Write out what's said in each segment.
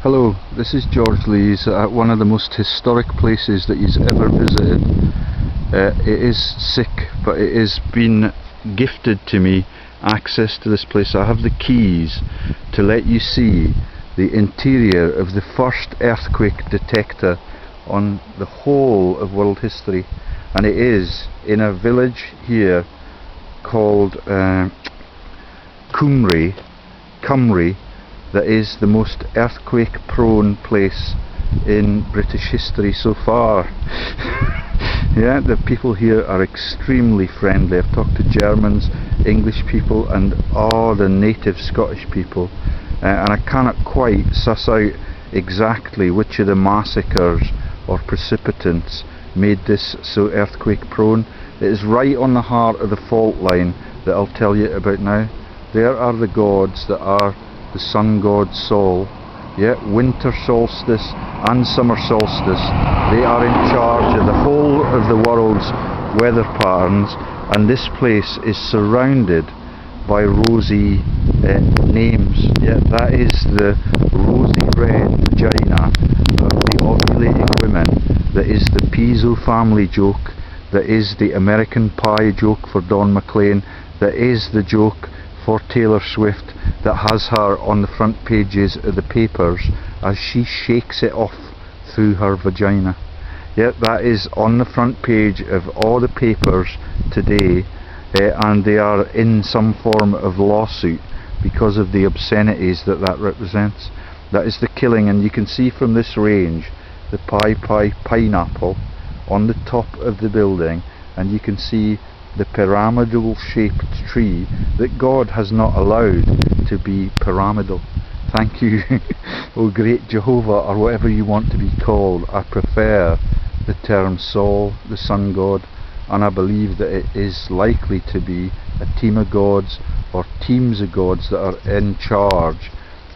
Hello, this is George Lees at one of the most historic places that he's ever visited. It is sick, but it has been gifted to me access to this place. I have the keys to let you see the interior of the first earthquake detector on the whole of world history, and it is in a village here called Comrie, that is the most earthquake prone place in British history so far. Yeah, the people here are extremely friendly. I've talked to Germans, English people, and all the native Scottish people, and I cannot quite suss out exactly which of the massacres or precipitants made this so earthquake prone. It is right on the heart of the fault line that I'll tell you about now. There are the gods that are the sun god Sol, yeah, winter solstice and summer solstice. They are in charge of the whole of the world's weather patterns, and this place is surrounded by rosy names. Yeah, that is the rosy red vagina of the ovulating women. That is the PISO family joke. That is the American Pie joke for Don McLeans. That is the joke for Taylor Swift that has her on the front pages of the papers as she shakes it off through her vagina. Yeah, that is on the front page of all the papers today, and they are in some form of lawsuit because of the obscenities that that represents. That is the killing, and you can see from this range the pineapple on the top of the building, and you can see the pyramidal shaped tree that God has not allowed to be pyramidal. Thank you, O great Jehovah, or whatever you want to be called. I prefer the term Sol, the sun god, and I believe that it is likely to be a team of gods or teams of gods that are in charge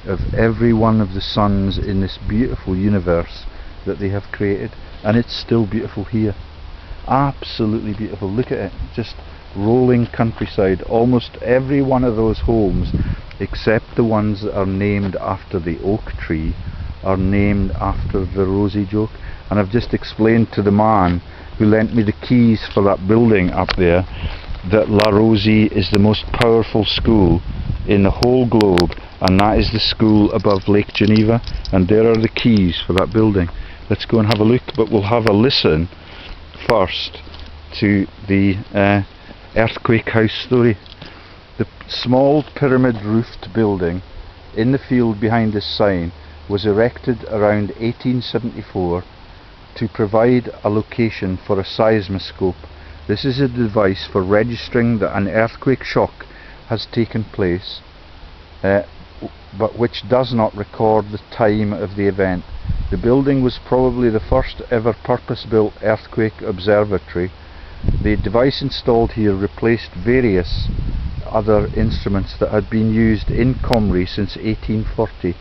of every one of the suns in this beautiful universe that they have created. And it's still beautiful here. Absolutely beautiful. Look at it, just rolling countryside. Almost every one of those homes, except the ones that are named after the oak tree, are named after the rosy joke. And I've just explained to the man who lent me the keys for that building up there that La Rosie is the most powerful school in the whole globe, and that is the school above Lake Geneva, and there are the keys for that building. Let's go and have a look, but we'll have a listen first to the earthquake house story. The small pyramid roofed building in the field behind this sign was erected around 1874 to provide a location for a seismoscope. This is a device for registering that an earthquake shock has taken place, but which does not record the time of the event. The building was probably the first ever purpose-built earthquake observatory. The device installed here replaced various other instruments that had been used in Comrie since 1840.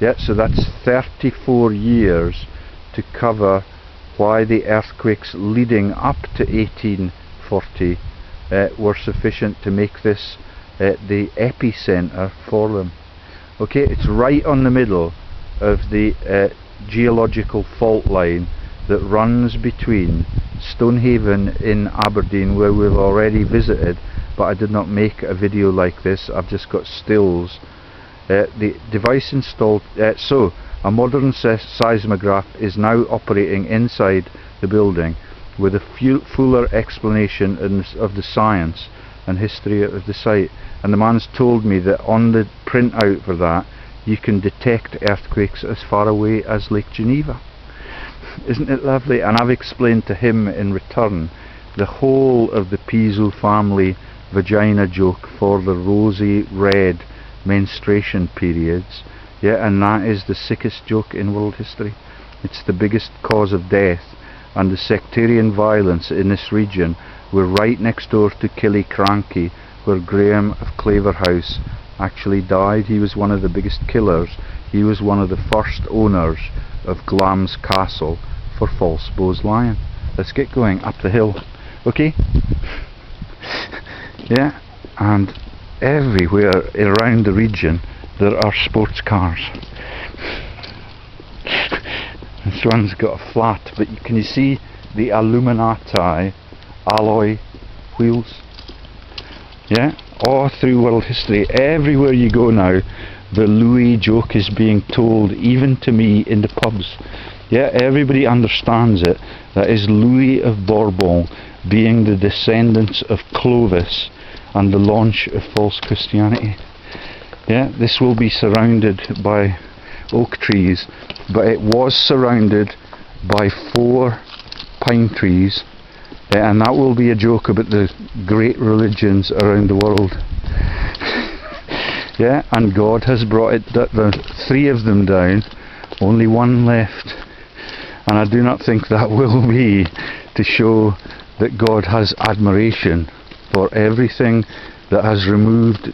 Yeah, so that's 34 years to cover why the earthquakes leading up to 1840 were sufficient to make this the epicentre for them. Okay, it's right on the middle of the geological fault line that runs between Stonehaven in Aberdeen, where we've already visited, but I did not make a video like this. I've just got stills. The device installed, so a modern seismograph is now operating inside the building with a fuller explanation of the science and history of the site. And the man's told me that on the printout for that you can detect earthquakes as far away as Lake Geneva. Isn't it lovely? And I've explained to him in return the whole of the PISO family vagina joke for the rosy red menstruation periods. Yeah, and that is the sickest joke in world history. It's the biggest cause of death, and the sectarian violence in this region. We're right next door to Killiecrankie, where Graham of Claverhouse actually died. He was one of the biggest killers. He was one of the first owners of Glam's Castle for False Bowes Lion. Let's get going up the hill, okay? Yeah, and everywhere around the region there are sports cars. This one's got a flat, but can you see the Illuminati alloy wheels? Yeah, all through world history, everywhere you go now, the Louis joke is being told, even to me in the pubs. Yeah, everybody understands it. That is Louis of Bourbon being the descendants of Clovis and the launch of false Christianity. Yeah, this will be surrounded by oak trees, but it was surrounded by 4 pine trees, and that will be a joke about the great religions around the world. Yeah, and God has brought it, the 3 of them down, only 1 left, and I do not think that will be to show that God has admiration for everything that has removed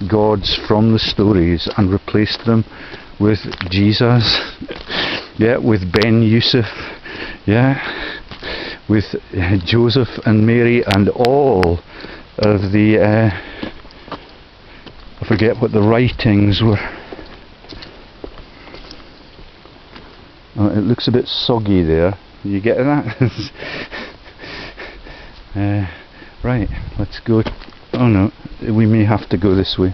gods from the stories and replaced them with Jesus, yeah, with Ben Yusuf, yeah, with Joseph and Mary and all of the I forget what the writings were. Oh, it looks a bit soggy there. You get that? Right, let's go. Oh no, we may have to go this way.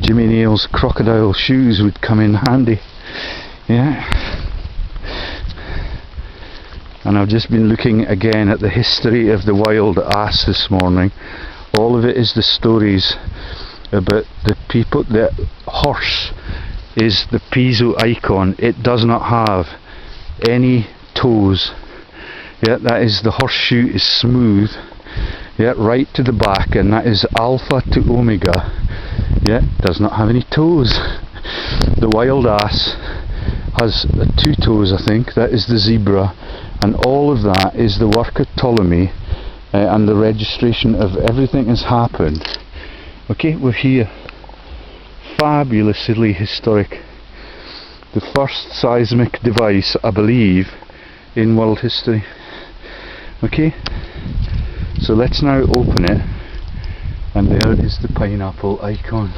Jimmy Neal's crocodile shoes would come in handy. Yeah. And I've just been looking again at the history of the wild ass this morning. All of it is the stories about the people. The horse is the PISO icon. It does not have any toes. Yeah, that is, the horseshoe is smooth, yeah, right to the back, and that is alpha to omega. Yeah, does not have any toes. The wild ass has 2 toes, I think. That is the zebra, and all of that is the work of Ptolemy, and the registration of everything has happened. Okay, we're here. Fabulously historic. The first seismic device, I believe, in world history. Okay, so let's now open it, and there is the pineapple icon.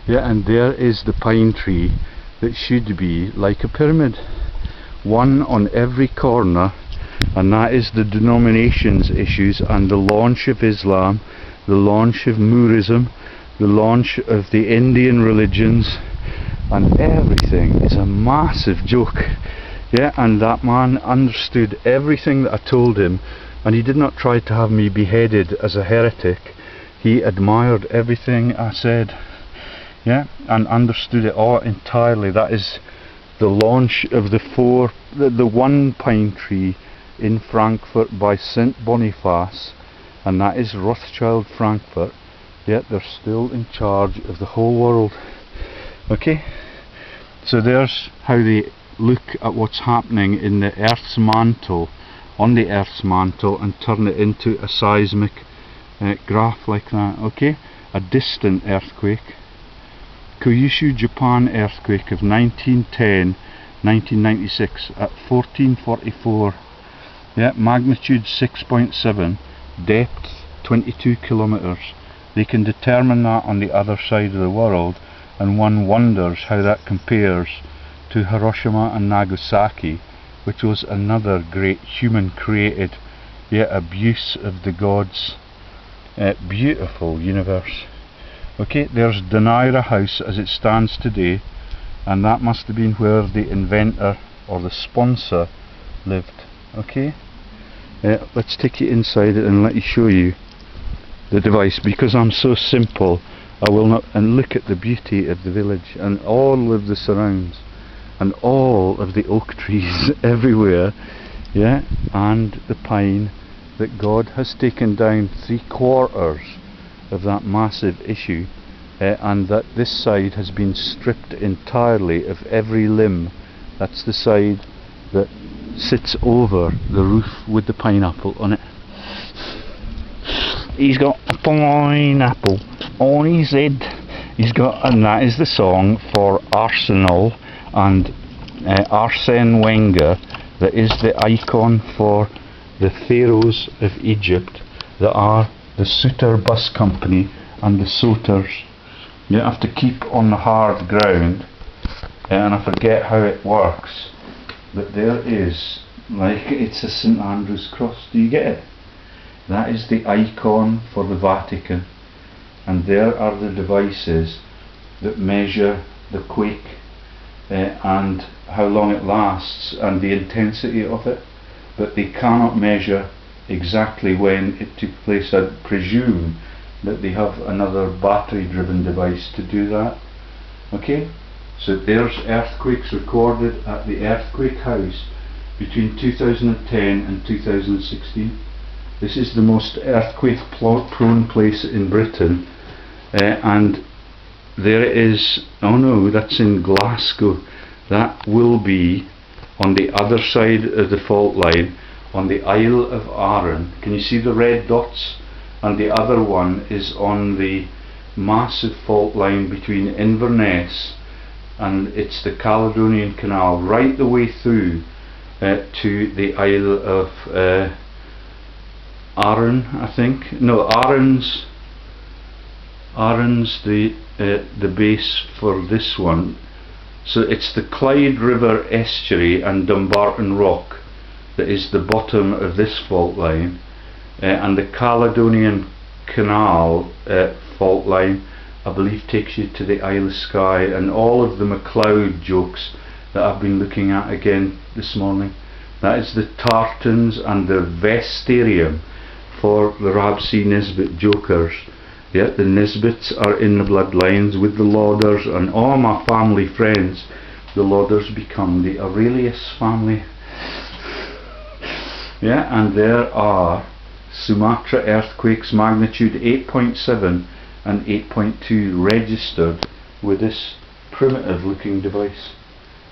Yeah, and there is the pine tree that should be like a pyramid, 1 on every corner, and that is the denominations issues and the launch of Islam, the launch of Moorism, the launch of the Indian religions, and everything is a massive joke. Yeah, and that man understood everything that I told him, and he did not try to have me beheaded as a heretic. He admired everything I said, yeah, and understood it all entirely. That is the launch of the 1 pine tree in Frankfurt by St. Boniface, and that is Rothschild Frankfurt. Yet they're still in charge of the whole world. Okay, so there's how they look at what's happening in the Earth's mantle, on the Earth's mantle, and turn it into a seismic graph like that. Okay, a distant earthquake, Kyushu, Japan earthquake of 1910-1996 at 1444. Yeah, magnitude 6.7, depth 22 kilometers. They can determine that on the other side of the world, and one wonders how that compares to Hiroshima and Nagasaki, which was another great human created, yet abuse of the gods. Beautiful universe. Okay, there's Donaira House as it stands today, and that must have been where the inventor or the sponsor lived. Okay, let's take you inside it and let you show you the device, because I'm so simple I will not. And look at the beauty of the village and all of the surrounds and all of the oak trees everywhere, yeah, and the pine that God has taken down 3/4 of that massive issue, and that this side has been stripped entirely of every limb. That's the side that sits over the roof with the pineapple on it. He's got a pineapple on his head. He's got, and that is the song for Arsenal and Arsene Wenger. That is the icon for the pharaohs of Egypt that are the Sutter Bus Company and the Soters. You have to keep on the hard ground, and I forget how it works, but there is, like, it's a St Andrew's cross. Do you get it? That is the icon for the Vatican, and there are the devices that measure the quake and how long it lasts and the intensity of it, but they cannot measure exactly when it took place. I presume that they have another battery driven device to do that. Okay, so there's earthquakes recorded at the Earthquake House between 2010 and 2016. This is the most earthquake prone place in Britain, and there it is. Oh no, that's in Glasgow. That will be on the other side of the fault line, on the Isle of Arran. Can you see the red dots? And the other one is on the massive fault line between Inverness, and it's the Caledonian Canal, right the way through to the Isle of Arran, I think. No, Arran's the base for this one. So it's the Clyde River estuary and Dumbarton Rock that is the bottom of this fault line, and the Caledonian Canal fault line, I believe, takes you to the Isle of Skye, and all of the MacLeod jokes that I've been looking at again this morning. That is the tartans and the vestarium for the Ramsay Nisbet jokers. Yeah, the Nisbets are in the bloodlines with the Lauders, and all my family friends, the Lauders become the Aurelius family. Yeah, and there are Sumatra earthquakes magnitude 8.7 and 8.2 registered with this primitive looking device.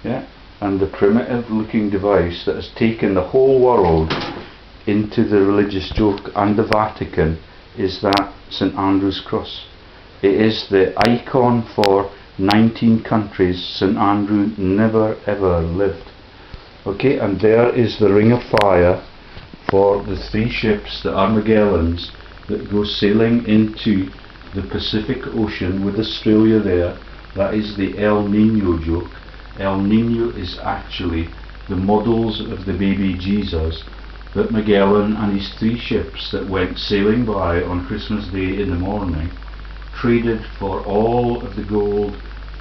Yeah, and the primitive looking device that has taken the whole world into the religious joke and the Vatican is that St Andrew's cross. It is the icon for 19 countries. St Andrew never ever lived. Okay, and there is the ring of fire for the 3 ships, the Armagellans, that go sailing into the Pacific Ocean with Australia there. That is the El Nino joke. El Nino is actually the models of the baby Jesus that Magellan and his 3 ships that went sailing by on Christmas Day in the morning traded for all of the gold,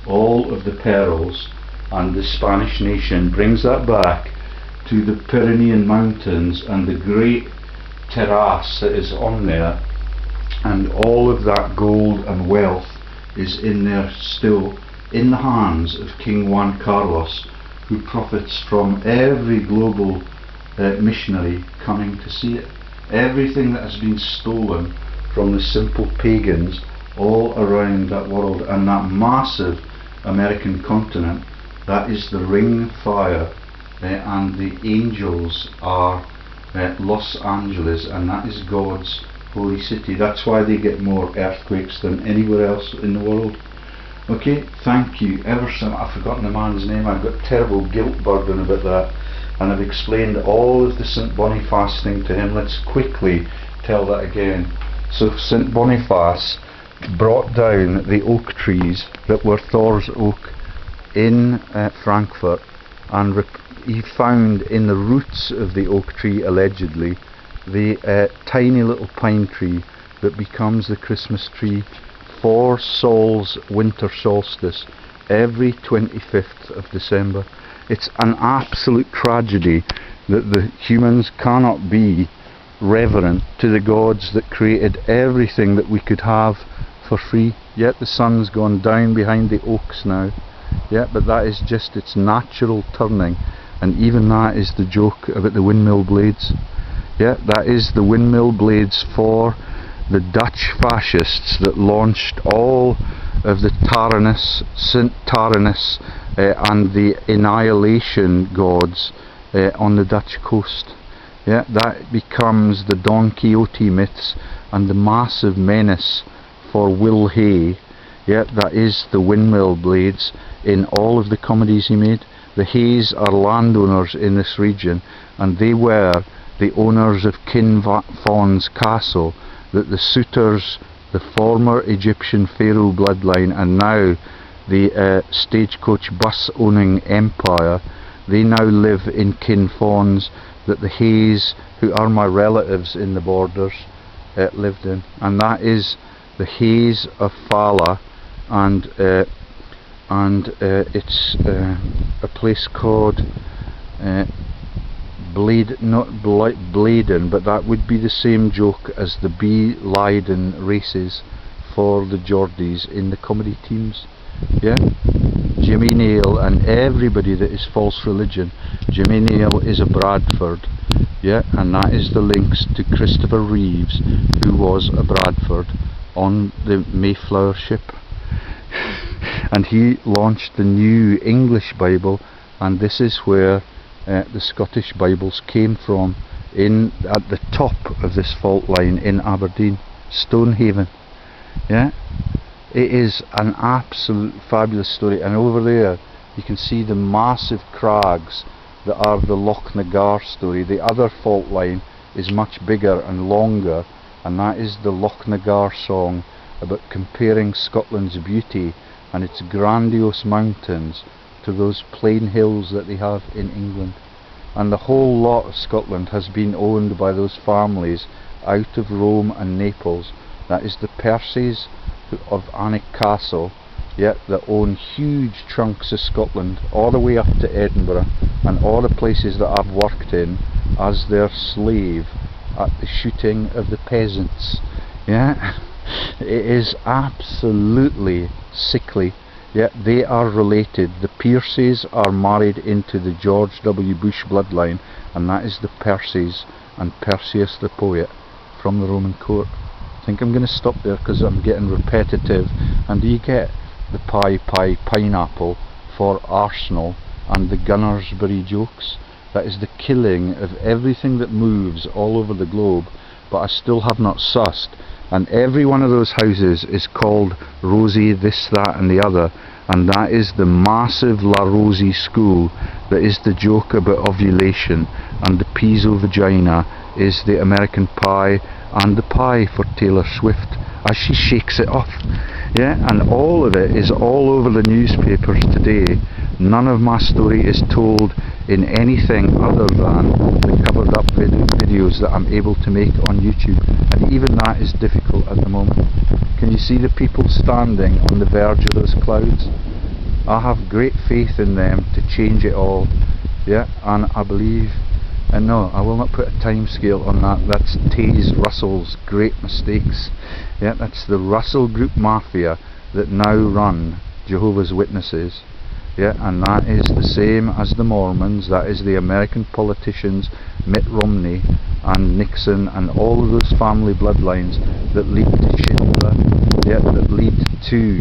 all of the pearls, and the Spanish nation brings that back to the Pyrenean mountains and the great terrace that is on there, and all of that gold and wealth is in there still in the hands of King Juan Carlos, who profits from every global missionary coming to see it. Everything that has been stolen from the simple pagans all around that world and that massive American continent, that is the ring of fire, and the angels are Los Angeles, and that is God's holy city. That's why they get more earthquakes than anywhere else in the world. Okay, thank you ever so much. I've forgotten the man's name. I've got terrible guilt burden about that, and I've explained all of the St Boniface thing to him. Let's quickly tell that again. So St Boniface brought down the oak trees that were Thor's oak in Frankfurt, and he found in the roots of the oak tree, allegedly, the tiny little pine tree that becomes the Christmas tree for Saul's winter solstice every 25th of December. It's an absolute tragedy that the humans cannot be reverent to the gods that created everything that we could have for free. Yet the sun's gone down behind the oaks now. Yeah, but that is just its natural turning, and even that is the joke about the windmill blades. Yeah, that is the windmill blades for the Dutch fascists that launched all of the Taranis, St Taranis, and the annihilation gods on the Dutch coast. Yeah, that becomes the Don Quixote myths and the massive menace for Will Hay. Yeah, that is the windmill blades in all of the comedies he made. The Hays are landowners in this region, and they were the owners of King Vaughan's castle that the suitors, the former Egyptian pharaoh bloodline, and now the stagecoach bus owning empire, they now live in Kinfawns that the Hayes, who are my relatives in the borders, lived in. And that is the Hayes of Fala, and it's a place called Bleed, not Bladen, but that would be the same joke as the B. Leiden races for the Geordies in the comedy teams. Yeah, Jimmy Nail and everybody that is false religion. Jimmy Nail is a Bradford, yeah, and that is the links to Christopher Reeves, who was a Bradford on the Mayflower ship. And he launched the new English Bible, and this is where the Scottish Bibles came from, at the top of this fault line in Aberdeen, Stonehaven. Yeah, it is an absolute fabulous story. And over there you can see the massive crags that are the Lochnagar story. The other fault line is much bigger and longer, and that is the Lochnagar song, about comparing Scotland's beauty and its grandiose mountains to those plain hills that they have in England. And the whole lot of Scotland has been owned by those families out of Rome and Naples. That is the Percys of Alnwick Castle, yet that own huge chunks of Scotland all the way up to Edinburgh and all the places that I've worked in as their slave at the shooting of the peasants. Yeah, it is absolutely sickly. Yet they are related. The Pierces are married into the George W. Bush bloodline, and that is the Percys and Perseus the poet from the Roman court. I think I'm going to stop there because I'm getting repetitive. And do you get the pineapple for Arsenal and the Gunnersbury jokes? That is the killing of everything that moves all over the globe, but I still have not sussed. And every one of those houses is called Rosie this, that and the other, and that is the massive La Rosie school that is the joke about ovulation, and the PISO vagina is the American Pie, and the pie for Taylor Swift as she shakes it off. Yeah, and all of it is all over the newspapers today. None of my story is told in anything other than the covered up videos that I'm able to make on YouTube, and even that is difficult at the moment. Can you see the people standing on the verge of those clouds? I have great faith in them to change it all. Yeah, and I believe, and no, I will not put a time scale on that. That's Taze Russell's great mistakes. Yeah, that's the Russell Group Mafia that now run Jehovah's Witnesses. Yeah, and that is the same as the Mormons. That is the American politicians, Mitt Romney and Nixon, and all of those family bloodlines that lead to Schindler, yeah, that lead to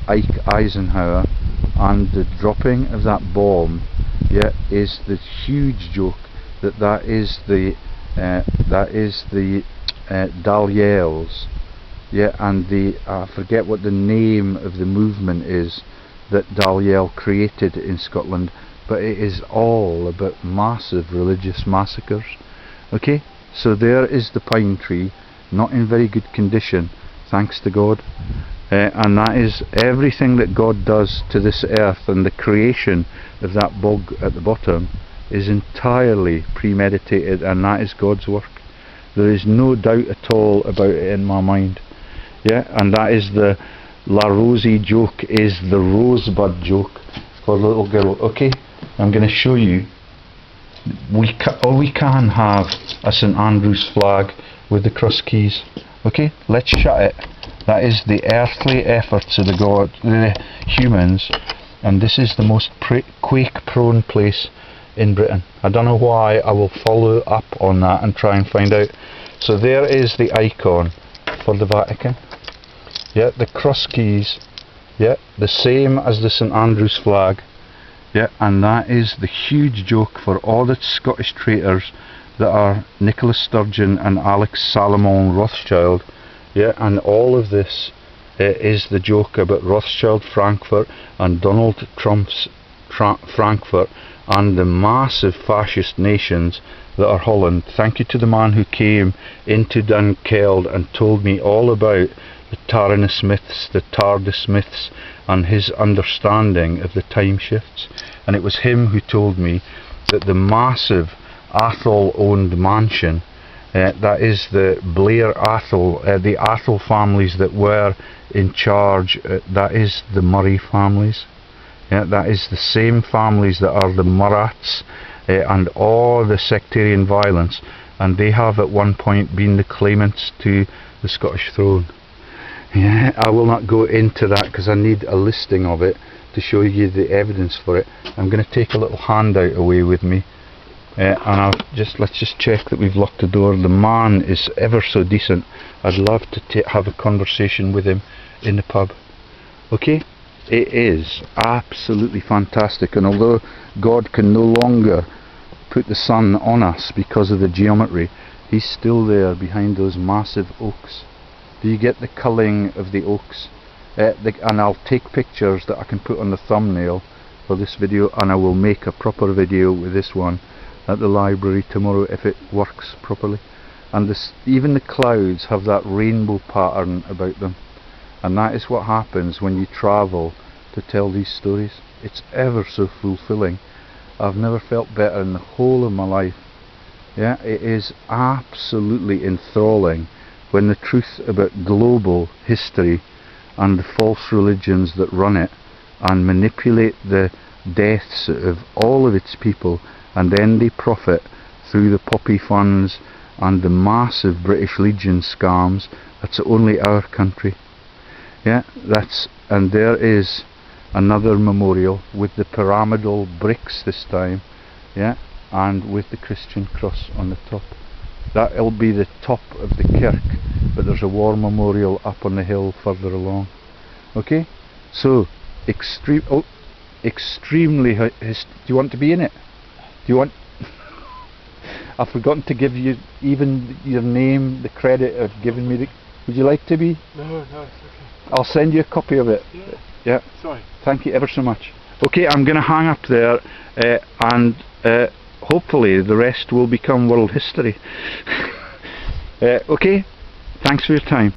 Ike Eisenhower, and the dropping of that bomb, yeah, is the huge joke that is the Dalyells, yeah, and the I forget what the name of the movement is that Dalyell created in Scotland, but it is all about massive religious massacres. Okay, so there is the pine tree, not in very good condition, thanks to God, and that is everything that God does to this earth, and the creation of that bog at the bottom is entirely premeditated, and that is God's work. There is no doubt at all about it in my mind. Yeah, and that is the La Rosie joke, is the rosebud joke for the little girl. Okay, I'm going to show you. We can have a St Andrew's flag with the cross keys. Okay, let's shut it. That is the earthly efforts of the humans, and this is the most quake-prone place in Britain. I don't know why. I will follow up on that and try and find out. So there is the icon for the Vatican. Yeah, the cross keys, yeah, the same as the St Andrew's flag, yeah, and that is the huge joke for all the Scottish traitors that are Nicholas Sturgeon and Alex Salomon Rothschild, yeah, and all of this is the joke about Rothschild Frankfurt and Donald Trump's Frankfurt and the massive fascist nations that are Holland. Thank you to the man who came into Dunkeld and told me all about the Taranis myths, the TARDIS myths, and his understanding of the time shifts. And it was him who told me that the massive Athol-owned mansion, that is the Blair Athol, the Athol families that were in charge, that is the Murray families. That is the same families that are the Murats and all the sectarian violence, and they have at one point been the claimants to the Scottish throne. I will not go into that because I need a listing of it to show you the evidence for it. I'm going to take a little handout away with me, and let's just check that we've locked the door. The man is ever so decent. I'd love to have a conversation with him in the pub. Okay? It is absolutely fantastic, and although God can no longer put the sun on us because of the geometry, he's still there behind those massive oaks. Do you get the culling of the oaks? And I'll take pictures that I can put on the thumbnail for this video, and I will make a proper video with this one at the library tomorrow if it works properly. And even the clouds have that rainbow pattern about them. And that is what happens when you travel to tell these stories. It's ever so fulfilling. I've never felt better in the whole of my life. It is absolutely enthralling when the truth about global history and the false religions that run it and manipulate the deaths of all of its people, and then they profit through the poppy funds and the massive British Legion scams. That's only our country. And there is another memorial with the pyramidal bricks this time, and with the Christian cross on the top. That'll be the top of the kirk, but there's a war memorial up on the hill further along. Okay, so extremely. Do you want to be in it? Do you want? I've forgotten to give you even your name, the credit of giving me the. Would you like to be? No, it's okay. I'll send you a copy of it. Yeah. Sorry. Thank you ever so much. Okay, I'm going to hang up there, and hopefully the rest will become world history. Okay, thanks for your time.